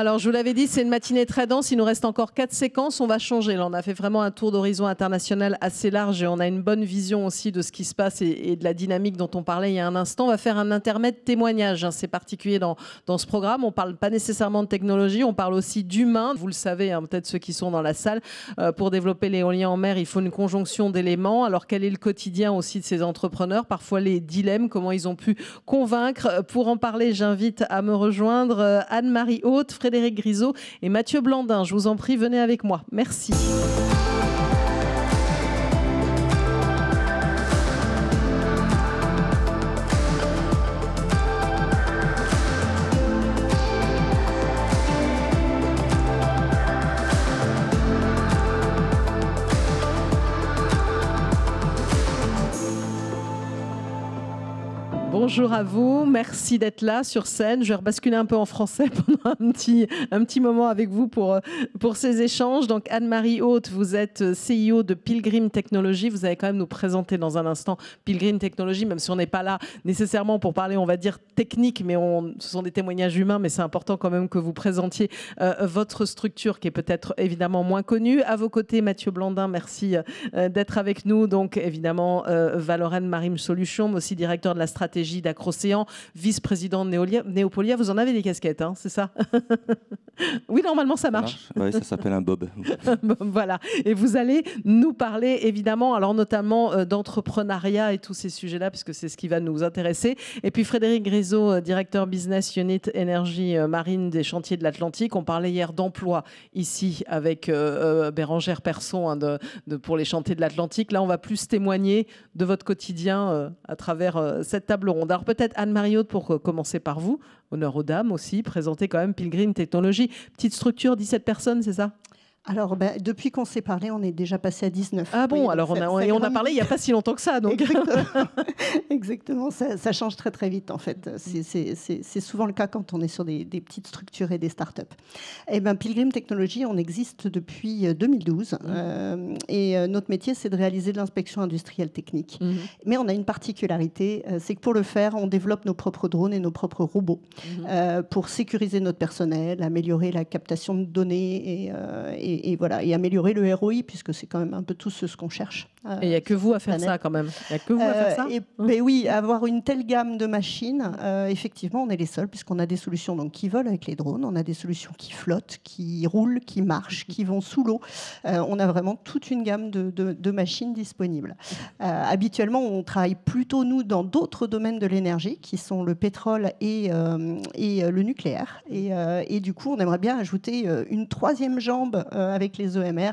Alors, je vous l'avais dit, c'est une matinée très dense. Il nous reste encore 4 séquences. On va changer. Là, on a fait vraiment un tour d'horizon international assez large et on a une bonne vision aussi de ce qui se passe et de la dynamique dont on parlait il y a un instant. On va faire un intermède témoignage. C'est particulier dans ce programme. On ne parle pas nécessairement de technologie, on parle aussi d'humain. Vous le savez, peut-être ceux qui sont dans la salle. Pour développer l'éolien en mer, il faut une conjonction d'éléments. Alors, quel est le quotidien aussi de ces entrepreneurs? Parfois, les dilemmes, comment ils ont pu convaincre. Pour en parler, j'invite à me rejoindre Anne-Marie Haute, Frédéric Grisot et Mathieu Blandin. Je vous en prie, venez avec moi. Merci. Bonjour à vous, merci d'être là sur scène. Je vais rebasculer un peu en français pendant un petit moment avec vous pour ces échanges. Donc Anne-Marie Haute, vous êtes CEO de Pilgrim Technology. Vous allez quand même nous présenter dans un instant Pilgrim Technology, même si on n'est pas là nécessairement pour parler, on va dire, technique, mais ce sont des témoignages humains, mais c'est important quand même que vous présentiez votre structure qui est peut-être évidemment moins connue. À vos côtés, Mathieu Blandin, merci d'être avec nous. Donc évidemment, Valorem Marine Solutions, mais aussi directeur de la stratégie d'Acrocéan, vice-président de Neopolia. Vous en avez des casquettes, c'est ça? Oui, normalement, ça marche. Oui, ça s'appelle un bob. Voilà. Et vous allez nous parler, évidemment, alors notamment d'entrepreneuriat et tous ces sujets-là, puisque c'est ce qui va nous intéresser. Et puis Frédéric Grisot, directeur business unit énergie marine des chantiers de l'Atlantique. On parlait hier d'emploi ici avec Bérangère Persson pour les chantiers de l'Atlantique. Là, on va plus témoigner de votre quotidien à travers cette table ronde. Alors peut-être Anne-Marie Haute, pour commencer par vous, honneur aux dames aussi, présenter quand même Pilgrim Technology. Petite structure, 17 personnes, c'est ça? Alors, depuis qu'on s'est parlé, on est déjà passé à 19. Ah bon, oui, alors on a parlé il n'y a pas si longtemps que ça. Donc. Exactement, ça change très très vite en fait. C'est souvent le cas quand on est sur des petites structures et des startups. Et Pilgrim Technology, on existe depuis 2012 et notre métier, c'est de réaliser de l'inspection industrielle technique. Mais on a une particularité, c'est que pour le faire, on développe nos propres drones et nos propres robots pour sécuriser notre personnel, améliorer la captation de données et voilà, et améliorer le ROI, puisque c'est quand même un peu tout ce qu'on cherche. Et il n'y a que vous à faire ça, quand même. Il n'y a que vous à faire ça. Mais oui, avoir une telle gamme de machines, effectivement, on est les seuls, puisqu'on a des solutions donc, qui volent avec les drones, on a des solutions qui flottent, qui roulent, qui marchent, qui vont sous l'eau. On a vraiment toute une gamme de machines disponibles. Habituellement, on travaille plutôt, nous, dans d'autres domaines de l'énergie, qui sont le pétrole et le nucléaire. Et du coup, on aimerait bien ajouter une troisième jambe avec les EMR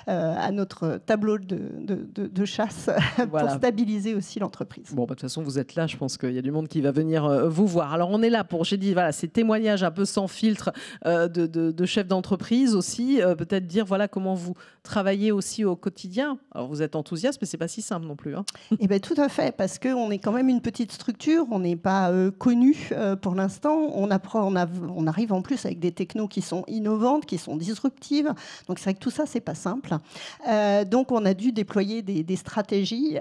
à notre tableau de chasse pour stabiliser aussi l'entreprise. Bon, de toute façon, vous êtes là. Je pense qu'il y a du monde qui va venir vous voir. Alors, on est là pour, j'ai dit, voilà, ces témoignages un peu sans filtre de chefs d'entreprise aussi. Peut-être dire, voilà, comment vous travaillez aussi au quotidien. Alors, vous êtes enthousiaste, mais c'est pas si simple non plus. Eh bien, tout à fait, parce qu'on est quand même une petite structure. On n'est pas connu pour l'instant. On arrive en plus avec des technos qui sont innovantes, qui sont disruptives. Donc, c'est vrai que tout ça, c'est pas simple. Donc, on a dû déployer des stratégies,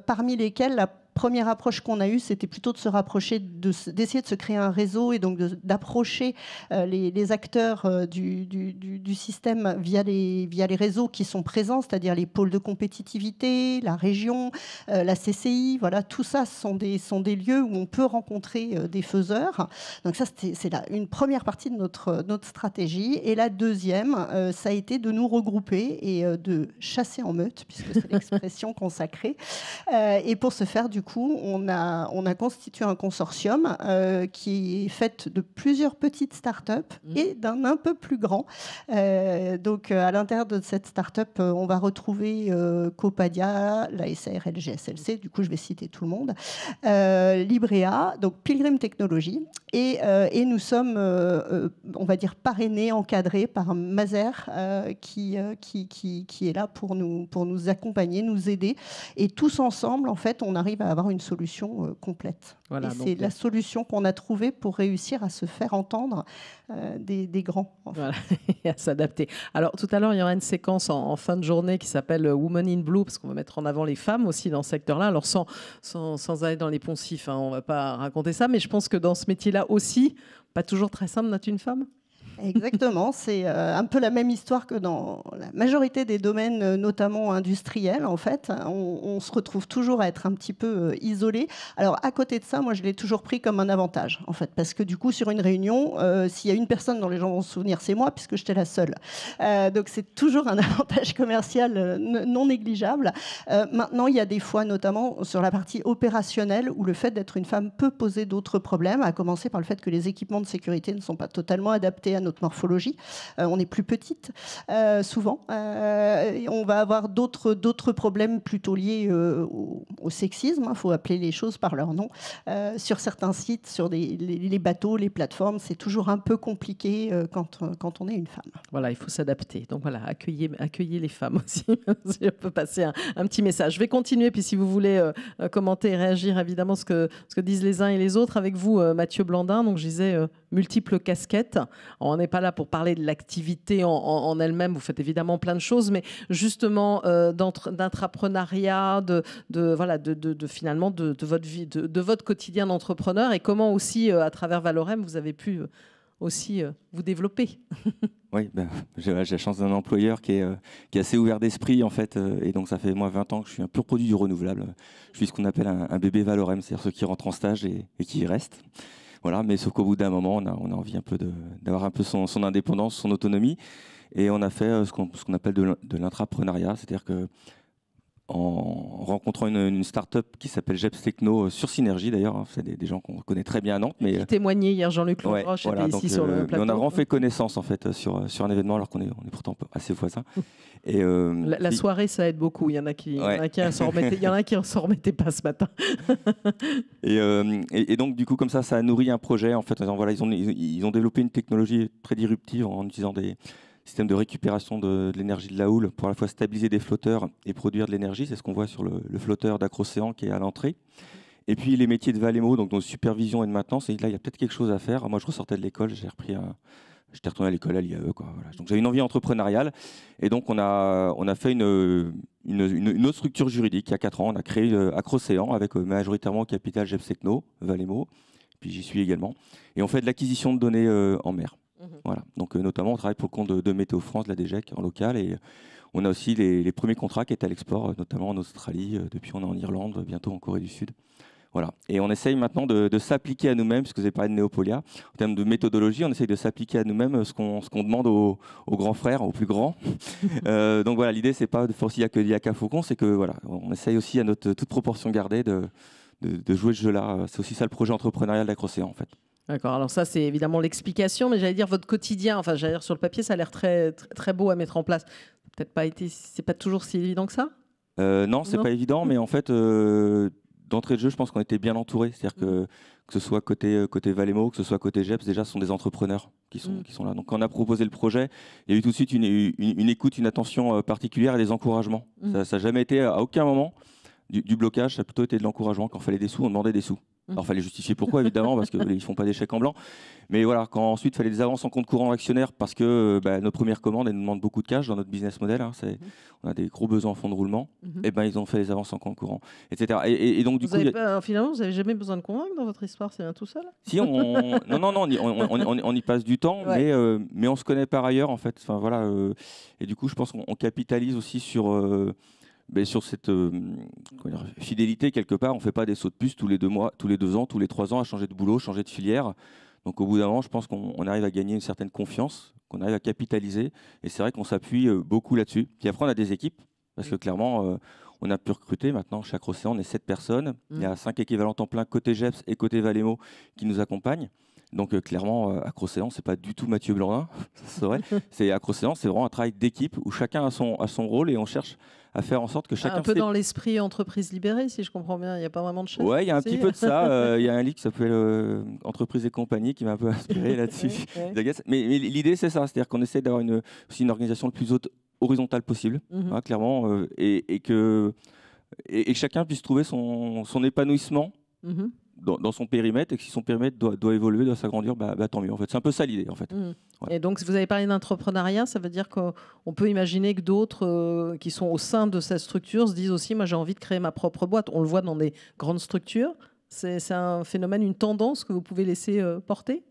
parmi lesquelles la première approche qu'on a eue, c'était plutôt de se rapprocher, d'essayer de se créer un réseau et donc d'approcher les acteurs du système via les réseaux qui sont présents, c'est-à-dire les pôles de compétitivité, la région, la CCI. Voilà, tout ça sont des lieux où on peut rencontrer des faiseurs. Donc ça, c'est une première partie de notre stratégie. Et la deuxième, ça a été de nous regrouper et de chasser en meute, puisque c'est l'expression consacrée. Et pour ce faire, du coup, on a constitué un consortium qui est fait de plusieurs petites startups et d'un un peu plus grand. Donc, à l'intérieur de cette startup, on va retrouver Copadia, la SARL GSLC, du coup, je vais citer tout le monde, Librea, donc Pilgrim Technology, et nous sommes, on va dire, parrainés, encadrés par Mazer, qui est là pour nous accompagner, nous aider. Et tous ensemble, en fait, on arrive à avoir une solution complète. Voilà, et c'est la solution qu'on a trouvée pour réussir à se faire entendre des grands. Voilà, et à s'adapter. Alors, tout à l'heure, il y aura une séquence en fin de journée qui s'appelle Women in Blue, parce qu'on va mettre en avant les femmes aussi dans ce secteur-là. Alors, sans aller dans les poncifs, on ne va pas raconter ça, mais je pense que dans ce métier-là aussi, pas toujours très simple d'être une femme. Exactement, c'est un peu la même histoire que dans la majorité des domaines, notamment industriels. En fait, on se retrouve toujours à être un petit peu isolé. Alors, à côté de ça, moi, je l'ai toujours pris comme un avantage, en fait, parce que du coup, sur une réunion, s'il y a une personne dont les gens vont se souvenir, c'est moi, puisque j'étais la seule. Donc, c'est toujours un avantage commercial non négligeable. Maintenant, il y a des fois, notamment sur la partie opérationnelle, où le fait d'être une femme peut poser d'autres problèmes, à commencer par le fait que les équipements de sécurité ne sont pas totalement adaptés à notre morphologie. On est plus petite, souvent. On va avoir d'autres problèmes plutôt liés au sexisme. Il faut appeler les choses par leur nom. Sur certains sites, sur les bateaux, les plateformes, c'est toujours un peu compliqué quand on est une femme. Voilà, il faut s'adapter. Donc voilà, accueillez les femmes aussi. Si je peux passer un petit message. Je vais continuer, puis si vous voulez commenter et réagir, évidemment, ce que disent les uns et les autres. Avec vous, Mathieu Blandin, donc je disais multiples casquettes. On n'est pas là pour parler de l'activité en elle-même. Vous faites évidemment plein de choses, mais justement d'intrapreneuriat, finalement de votre vie, de votre quotidien d'entrepreneur, et comment aussi, à travers Valorem, vous avez pu aussi vous développer. Oui, j'ai la chance d'un employeur qui est assez ouvert d'esprit en fait, et donc ça fait moi 20 ans que je suis un pur produit du renouvelable. Je suis ce qu'on appelle un bébé Valorem, c'est-à-dire ceux qui rentrent en stage et qui y restent. Voilà, mais sauf qu'au bout d'un moment, on a envie un peu d'avoir un peu son indépendance, son autonomie, et on a fait ce qu'on appelle de l'intrapreneuriat, c'est-à-dire que en rencontrant une start-up qui s'appelle Jeps Techno sur Synergie d'ailleurs, hein, c'est des gens qu'on connaît très bien à Nantes. Mais qui témoignait hier Jean-Luc ouais, Roche voilà, était ici sur le plateau. On a vraiment fait connaissance en fait sur un événement alors qu'on est pourtant assez voisins. Et la soirée, ça aide beaucoup. Il y en a qui s'en remettaient pas ce matin. et donc du coup comme ça a nourri un projet en fait. Voilà, ils ont développé une technologie très disruptive en utilisant des système de récupération de l'énergie de la houle pour à la fois stabiliser des flotteurs et produire de l'énergie. C'est ce qu'on voit sur le flotteur d'Acrocéan qui est à l'entrée. Et puis les métiers de Valemo, donc de supervision et de maintenance. Et là, il y a peut-être quelque chose à faire. Moi, je ressortais de l'école, j'étais retourné à l'école à l'IAE. Voilà. Donc j'avais une envie entrepreneuriale. Et donc on a fait une autre structure juridique il y a 4 ans. On a créé Acrocéan avec majoritairement au capital Jeps Techno, Valemo. Puis j'y suis également. Et on fait de l'acquisition de données en mer. Voilà. Donc notamment on travaille pour le compte de Météo France, de la DGEC en local, et on a aussi les premiers contrats qui étaient à l'export, notamment en Australie, depuis on est en Irlande, bientôt en Corée du Sud. Voilà. Et on essaye maintenant de s'appliquer à nous-mêmes, puisque vous avez parlé de Neopolia. En termes de méthodologie, on essaye de s'appliquer à nous-mêmes ce qu'on demande aux grands frères, aux plus grands. Donc voilà, l'idée c'est pas de forcer que Yaka Faucon, c'est que voilà, on essaye aussi à notre toute proportion gardée de jouer ce jeu-là. C'est aussi ça le projet entrepreneurial d'Acrocéan en fait. D'accord, alors ça c'est évidemment l'explication, mais j'allais dire votre quotidien, enfin j'allais dire sur le papier, ça a l'air très, très, très beau à mettre en place. C'est pas toujours si évident que ça ? Non, c'est pas évident, mais en fait, d'entrée de jeu, je pense qu'on était bien entourés. C'est-à-dire que ce soit côté Valemo, que ce soit côté Jeps, déjà ce sont des entrepreneurs qui sont là. Donc quand on a proposé le projet, il y a eu tout de suite une écoute, une attention particulière et des encouragements. Ça n'a jamais été à aucun moment du blocage, ça a plutôt été de l'encouragement. Quand il fallait des sous, on demandait des sous. Alors, il fallait justifier pourquoi, évidemment, parce qu'ils ne font pas des chèques en blanc. Mais voilà, quand ensuite, il fallait des avances en compte courant actionnaire, parce que notre première commande, elle nous demande beaucoup de cash dans notre business model. Hein, on a des gros besoins en fonds de roulement. Et ils ont fait des avances en compte courant, etc. Et donc, du coup, finalement, vous n'avez jamais besoin de convaincre dans votre histoire, c'est bien tout seul ? Si, on y passe du temps, ouais. mais on se connaît par ailleurs, en fait. Enfin, voilà, et du coup, je pense qu'on capitalise aussi sur cette fidélité quelque part. On ne fait pas des sauts de puce tous les 2 mois, tous les 2 ans, tous les 3 ans à changer de boulot, changer de filière. Donc au bout d'un moment, je pense qu'on arrive à gagner une certaine confiance, qu'on arrive à capitaliser. Et c'est vrai qu'on s'appuie beaucoup là-dessus. Puis après, on a des équipes, parce que clairement, on a pu recruter. Maintenant, chez Acrocéan, on est 7 personnes. Il y a 5 équivalents temps plein côté Jeps et côté Valemo qui nous accompagnent. Donc clairement, Acrocéan, c'est pas du tout Mathieu Blandin, c'est vrai. C'est Acrocéan, c'est vraiment un travail d'équipe où chacun a son rôle et on cherche à faire en sorte que chacun... Un peu dans l'esprit entreprise libérée, si je comprends bien. Il n'y a pas vraiment de chef. Ouais, il y a un petit peu de ça. Il y a un livre qui s'appelle Entreprise et compagnie qui m'a un peu inspiré là-dessus. Mais l'idée, c'est ça. C'est-à-dire qu'on essaie d'avoir aussi une organisation le plus horizontale possible, hein, clairement, et que chacun puisse trouver son épanouissement dans son périmètre, et que si son périmètre doit évoluer, doit s'agrandir, tant mieux. En fait, c'est un peu ça l'idée. En fait. Et donc, si vous avez parlé d'entrepreneuriat, ça veut dire qu'on peut imaginer que d'autres qui sont au sein de cette structure se disent aussi, moi j'ai envie de créer ma propre boîte. On le voit dans des grandes structures. C'est un phénomène, une tendance que vous pouvez laisser porter ?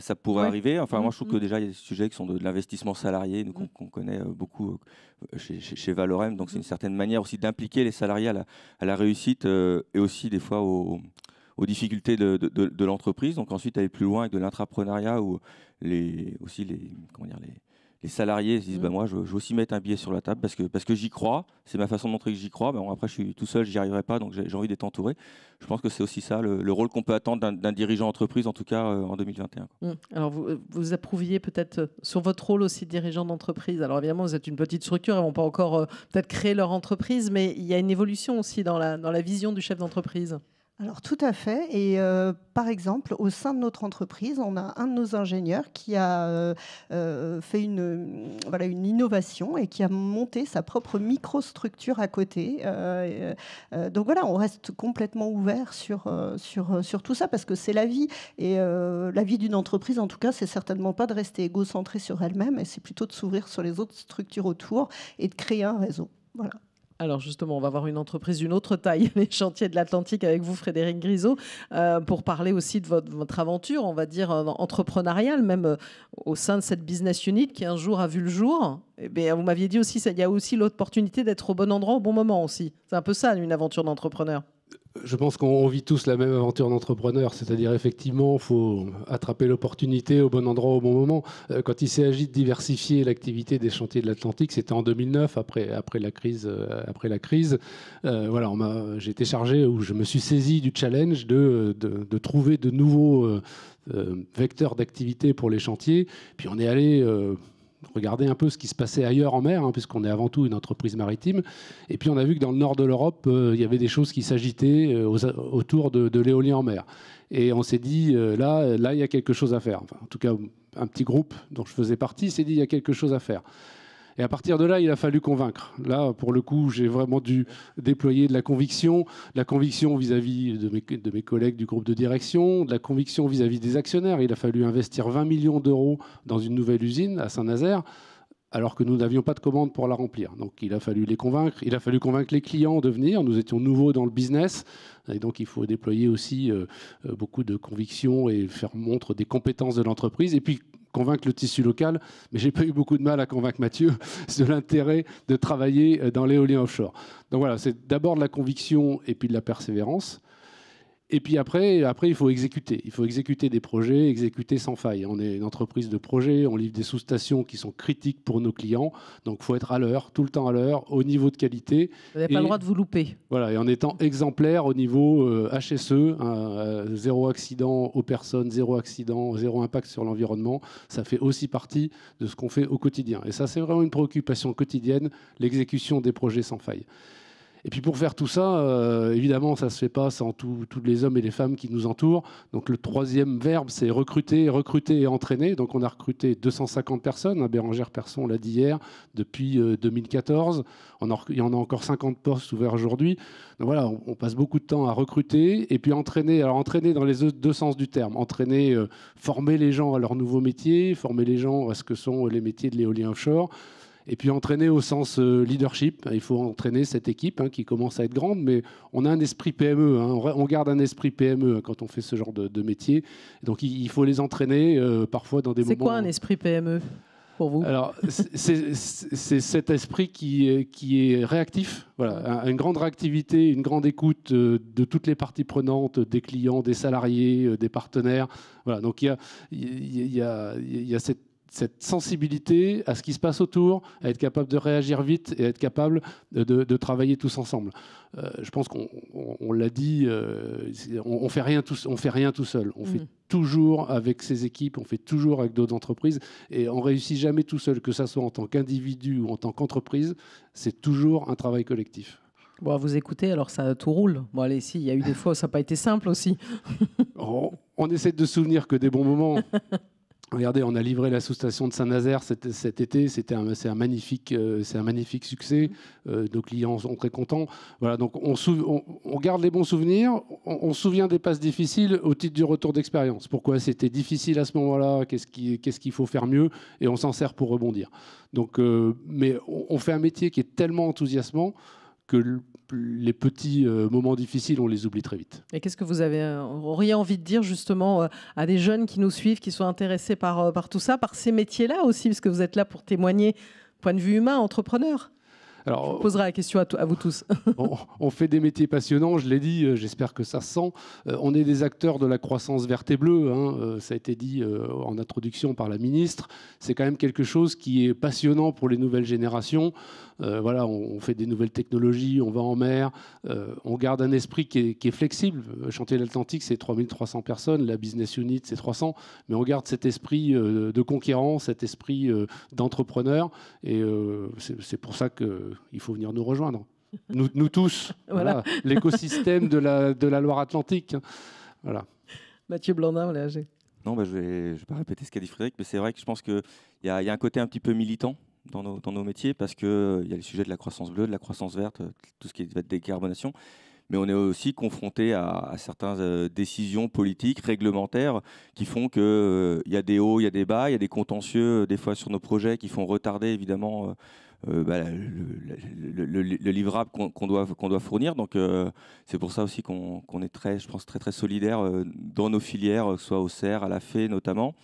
Ça pourrait arriver. Enfin, moi, je trouve que déjà, il y a des sujets qui sont de l'investissement salarié, nous, qu'on connaît beaucoup chez Valorem. Donc, c'est une certaine manière aussi d'impliquer les salariés à la réussite et aussi, des fois, aux difficultés de l'entreprise. Donc, ensuite, aller plus loin avec de l'intrapreneuriat où les salariés se disent moi, je veux aussi mettre un billet sur la table parce que j'y crois. C'est ma façon de montrer que j'y crois. Mais bon, après, je suis tout seul, j'y arriverai pas. Donc, j'ai envie d'être entouré. Je pense que c'est aussi ça, le rôle qu'on peut attendre d'un dirigeant d'entreprise, en tout cas en 2021. Alors, vous approuviez peut-être sur votre rôle aussi de dirigeant d'entreprise. Alors, évidemment, vous êtes une petite structure. Ils ne vont pas encore peut-être créer leur entreprise. Mais il y a une évolution aussi dans la vision du chef d'entreprise. Alors tout à fait. Et par exemple, au sein de notre entreprise, on a un de nos ingénieurs qui a fait une innovation et qui a monté sa propre microstructure à côté. Donc voilà, on reste complètement ouvert sur tout ça parce que c'est la vie. Et la vie d'une entreprise, en tout cas, c'est certainement pas de rester égocentré sur elle-même, et c'est plutôt de s'ouvrir sur les autres structures autour et de créer un réseau. Voilà. Alors justement, on va voir une entreprise d'une autre taille, les Chantiers de l'Atlantique, avec vous, Frédéric Grisot, pour parler aussi de votre aventure, on va dire, entrepreneuriale, même au sein de cette business unit qui un jour a vu le jour. Eh bien, vous m'aviez dit aussi, il y a aussi l'opportunité d'être au bon endroit au bon moment aussi. C'est un peu ça, une aventure d'entrepreneur. Je pense qu'on vit tous la même aventure d'entrepreneur, c'est-à-dire effectivement, il faut attraper l'opportunité au bon endroit au bon moment. Quand il s'agit de diversifier l'activité des Chantiers de l'Atlantique, c'était en 2009, après la crise. Voilà, j'ai été chargé, ou je me suis saisi du challenge de trouver de nouveaux vecteurs d'activité pour les chantiers. Puis on est allé regarder un peu ce qui se passait ailleurs en mer, puisqu'on est avant tout une entreprise maritime. Et puis on a vu que dans le nord de l'Europe, il y avait des choses qui s'agitaient autour de l'éolien en mer. Et on s'est dit, là, il y a quelque chose à faire. Enfin, en tout cas, un petit groupe dont je faisais partie s'est dit, il y a quelque chose à faire. Et à partir de là, il a fallu convaincre. Là, pour le coup, j'ai vraiment dû déployer de la conviction vis-à-vis de mes collègues du groupe de direction, de la conviction vis-à-vis des actionnaires. Il a fallu investir 20 millions d'euros dans une nouvelle usine à Saint-Nazaire, alors que nous n'avions pas de commande pour la remplir. Donc il a fallu les convaincre. Il a fallu convaincre les clients de venir. Nous étions nouveaux dans le business. Et donc il faut déployer aussi beaucoup de conviction et faire montre des compétences de l'entreprise. Et puis convaincre le tissu local, mais j'ai pas eu beaucoup de mal à convaincre Mathieu de l'intérêt de travailler dans l'éolien offshore. Donc voilà, c'est d'abord de la conviction et puis de la persévérance. Et puis après, il faut exécuter. Il faut exécuter des projets, exécuter sans faille. On est une entreprise de projet, on livre des sous-stations qui sont critiques pour nos clients. Donc il faut être à l'heure, tout le temps à l'heure, au niveau de qualité. Vous n'avez pas le droit de vous louper. Voilà, et en étant exemplaire au niveau HSE, zéro accident aux personnes, zéro accident, zéro impact sur l'environnement. Ça fait aussi partie de ce qu'on fait au quotidien. Et ça, c'est vraiment une préoccupation quotidienne, l'exécution des projets sans faille. Et puis pour faire tout ça, évidemment, ça ne se fait pas sans tous les hommes et les femmes qui nous entourent. Donc le troisième verbe, c'est recruter et entraîner. Donc on a recruté 250 personnes. Bérangère Persson l'a dit hier, depuis 2014. Il y en a encore 50 postes ouverts aujourd'hui. Donc voilà, on passe beaucoup de temps à recruter et puis entraîner. Alors entraîner dans les deux sens du terme. Entraîner, former les gens à leur nouveau métier, former les gens à ce que sont les métiers de l'éolien offshore. Et puis entraîner au sens leadership. Il faut entraîner cette équipe qui commence à être grande, mais on a un esprit PME. On garde un esprit PME quand on fait ce genre de métier. Donc il faut les entraîner parfois dans des moments... C'est quoi un esprit PME pour vous ? Alors, c'est cet esprit qui est réactif. Voilà, une grande réactivité, une grande écoute de toutes les parties prenantes, des clients, des salariés, des partenaires. Voilà, donc il y a cette sensibilité à ce qui se passe autour, à être capable de réagir vite et à être capable de travailler tous ensemble. Je pense qu'on l'a dit, on fait rien tout seul. On fait toujours avec ses équipes, on fait toujours avec d'autres entreprises et on réussit jamais tout seul, que ça soit en tant qu'individu ou en tant qu'entreprise. C'est toujours un travail collectif. Bon, à vous écouter, alors ça tout roule. Bon, allez, si, il y a eu des fois où ça n'a pas été simple aussi. On essaie de se souvenir que des bons moments. Regardez, on a livré la sous-station de Saint-Nazaire cet été. C'est un magnifique succès. Nos clients sont très contents. Voilà, donc on garde les bons souvenirs. On se souvient des passes difficiles au titre du retour d'expérience. Pourquoi c'était difficile à ce moment-là ? Qu'est-ce qu'il faut faire mieux ? Et on s'en sert pour rebondir. Donc, mais on fait un métier qui est tellement enthousiasmant que les petits moments difficiles, on les oublie très vite. Et qu'est-ce que vous auriez envie de dire justement à des jeunes qui nous suivent, qui sont intéressés par tout ça, par ces métiers-là aussi, parce que vous êtes là pour témoigner, point de vue humain, entrepreneur? Alors, je vous poserai la question à vous tous. On fait des métiers passionnants, je l'ai dit, j'espère que ça se sent. On est des acteurs de la croissance verte et bleue, hein, ça a été dit en introduction par la ministre. C'est quand même quelque chose qui est passionnant pour les nouvelles générations. Voilà, on fait des nouvelles technologies, on va en mer, on garde un esprit qui est flexible. Chantier de l'Atlantique, c'est 3300 personnes, la business unit, c'est 300, mais on garde cet esprit de conquérant, cet esprit d'entrepreneur, et c'est pour ça qu'il faut venir nous rejoindre. Nous tous, voilà. L'écosystème de la Loire-Atlantique. Voilà. Mathieu Blandin, on l'a âgé. Non, je vais pas répéter ce qu'a dit Frédéric, mais c'est vrai que je pense qu'il y a un côté un petit peu militant dans nos métiers, parce qu'il y a le sujet de la croissance bleue, de la croissance verte, tout ce qui va être décarbonation. Mais on est aussi confronté à certaines décisions politiques, réglementaires, qui font qu'il y a des hauts, il y a des bas, il y a des contentieux, des fois sur nos projets, qui font retarder évidemment le livrable qu'on doit fournir. Donc c'est pour ça aussi qu'on est très solidaire dans nos filières, que ce soit au CER, à la FE notamment.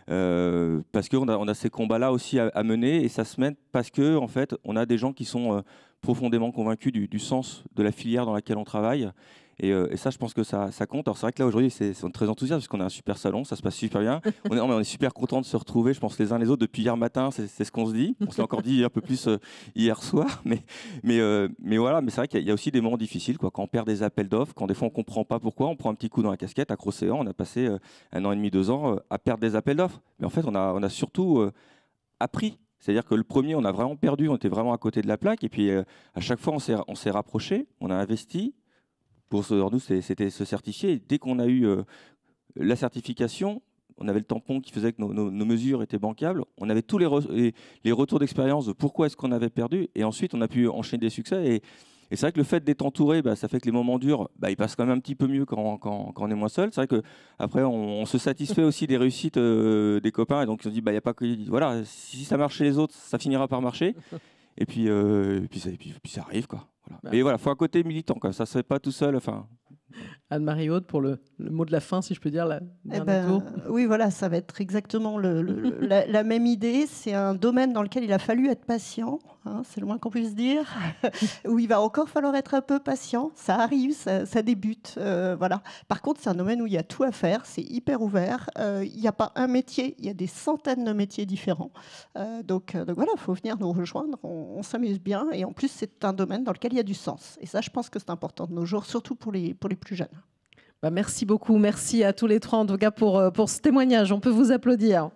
Parce qu'on a ces combats-là aussi à mener, et ça se mène parce que en fait, on a des gens qui sont profondément convaincus du sens de la filière dans laquelle on travaille. Et ça, je pense que ça compte. Alors c'est vrai que là, aujourd'hui, on est très enthousiaste parce qu'on a un super salon, ça se passe super bien. On est super content de se retrouver, je pense, les uns les autres depuis hier matin, c'est ce qu'on se dit. On s'est encore dit un peu plus hier soir. Mais voilà, mais c'est vrai qu'il y a aussi des moments difficiles, quoi. Quand on perd des appels d'offres, quand des fois on ne comprend pas pourquoi, on prend un petit coup dans la casquette. À Crocéan, on a passé 1 an et demi, 2 ans à perdre des appels d'offres. Mais en fait, on a surtout appris. C'est-à-dire que le premier, on a vraiment perdu, on était vraiment à côté de la plaque. Et puis, à chaque fois, on s'est rapproché, on a investi. Pour nous, c'était se certifier. Et dès qu'on a eu la certification, on avait le tampon qui faisait que nos mesures étaient bancables. On avait tous les retours d'expérience de pourquoi est-ce qu'on avait perdu. Et ensuite, on a pu enchaîner des succès. Et c'est vrai que le fait d'être entouré, ça fait que les moments durs, ils passent quand même un petit peu mieux quand on est moins seul. C'est vrai qu'après, on se satisfait aussi des réussites des copains. Et donc, on se dit, il n'y a pas que... Voilà, si ça marche chez les autres, ça finira par marcher. Et puis ça arrive, quoi. Voilà. Mais voilà, il faut un côté militant, quoi. Ça ne se fait pas tout seul. Enfin... Anne-Marie Aude, pour le mot de la fin, si je peux dire, tour. Oui, voilà, ça va être exactement la même idée. C'est un domaine dans lequel il a fallu être patient, hein, c'est le moins qu'on puisse dire, où il va encore falloir être un peu patient. Ça arrive, ça débute. Voilà. Par contre, c'est un domaine où il y a tout à faire, c'est hyper ouvert. Il n'y a pas un métier, il y a des centaines de métiers différents. Donc voilà, il faut venir nous rejoindre, on s'amuse bien. Et en plus, c'est un domaine dans lequel il y a du sens. Et ça, je pense que c'est important de nos jours, surtout pour les plus jeunes. Merci beaucoup, merci à tous les trois en tout cas pour ce témoignage. On peut vous applaudir.